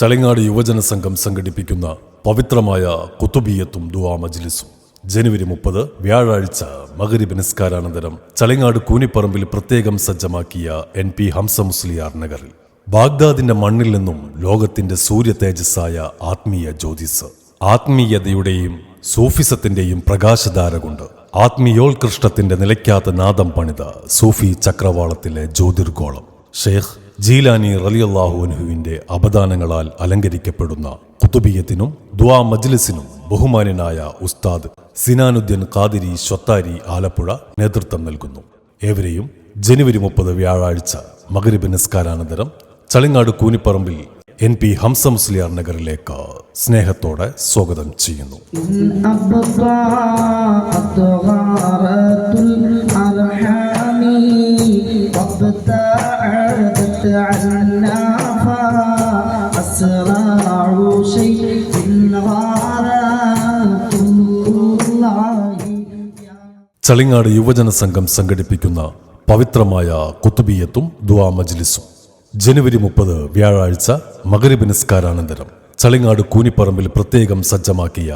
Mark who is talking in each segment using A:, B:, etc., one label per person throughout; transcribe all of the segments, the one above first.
A: ചളിങ്ങാട് യുവജന സംഘം സംഘടിപ്പിക്കുന്ന പവിത്രമായ കുത്തുബിയത്തും ദുആ മജ്ലിസും ജനുവരി 30 വ്യാഴാഴ്ച മഗ്‌രിബ് നിസ്കാരാനന്തരം ചളിങ്ങാട് കൂനിപ്പറമ്പിൽ പ്രത്യേകം സജ്ജമാക്കിയ NP ഹംസ മുസ്ലിയാർ നഗറിൽ ബാഗ്ദാദിന്റെ മണ്ണിൽ നിന്നും ലോകത്തിന്റെ സൂര്യ തേജസ്സായ ആത്മീയ ജ്യോതിസ്, ആത്മീയതയുടെയും സൂഫിസത്തിന്റെയും പ്രകാശധാര കൊണ്ട് ആത്മീയോത്കൃഷ്ടത്തിന്റെ നിലയ്ക്കാത്ത നാദം പണിത സൂഫി ചക്രവാളത്തിലെ ജ്യോതിർഗോളം ഷെയ്ഖ് ജീലാനി റളിയല്ലാഹു അൻഹുവിന്റെ അപദാനങ്ങളാൽ അലങ്കരിക്കപ്പെടുന്ന കുതുബിയത്തിനും ദുആ മജ്ലിസിനും ബഹുമാന്യനായ ഉസ്താദ് സിനാനുദ്ദീൻ ഖാദിരി സ്വത്താരി ആലപ്പുഴ നേതൃത്വം നൽകുന്നു. ഏവരെയും ജനുവരി 30 വ്യാഴാഴ്ച മഗ്‌രിബ് നിസ്കാരാനന്തരം ചളിങ്ങാട് കൂനിപ്പറമ്പിൽ NP ഹംസ മുസ്ലിയാർ നഗറിലേക്ക് സ്നേഹത്തോടെ സ്വാഗതം ചെയ്യുന്നു. ചളിങ്ങാട് യുവജന സംഘം സംഘടിപ്പിക്കുന്ന പവിത്രമായ കുത്തുബിയത്തും ദുആ മജ്ലിസും ജനുവരി 30 വ്യാഴാഴ്ച മഗ്‌രിബ് നിസ്കാരാനന്തരം ചളിങ്ങാട് കൂനിപ്പറമ്പിൽ പ്രത്യേകം സജ്ജമാക്കിയ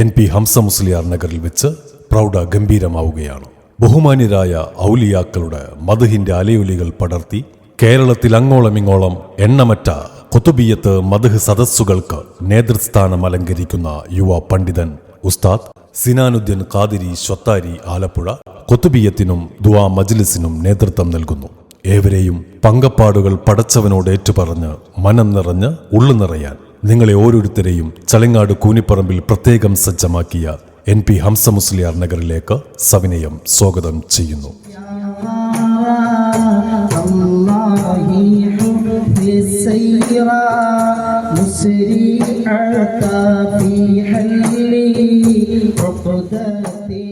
A: NP ഹംസ മുസ്ലിയാർ നഗറിൽ വെച്ച് പ്രൗഢ ഗംഭീരമാവുകയാണ്. ബഹുമാന്യരായ ഔലിയാക്കളുടെ മദ്ഹിന്റെ അലയൊലികൾ പടർത്തി കേരളത്തിൽ അങ്ങോളമിങ്ങോളം എണ്ണമറ്റ കുത്തുബിയത്ത് മദ്ഹ് സദസ്സുകൾക്ക് നേതൃസ്ഥാനം അലങ്കരിക്കുന്ന യുവ പണ്ഡിതൻ ഉസ്താദ് സിനാനുദ്ദീൻ ഖാദിരി സ്വത്താരി ആലപ്പുഴ കുത്തുബിയത്തിനും ദുആ മജ്ലിസിനും നേതൃത്വം നൽകുന്നു. ഏവരെയും പങ്കപ്പാടുകൾ പടച്ചവനോട് ഏറ്റുപറഞ്ഞ് മനം നിറഞ്ഞ് ഉള്ളു നിറയാൻ നിങ്ങളെ ഓരോരുത്തരെയും ചളിങ്ങാട് കൂനിപ്പറമ്പിൽ പ്രത്യേകം സജ്ജമാക്കിയ NP ഹംസ മുസ്ലിയാർ നഗറിലേക്ക് സവിനയം സ്വാഗതം ചെയ്യുന്നു.
B: مسرعة في حل عقدتي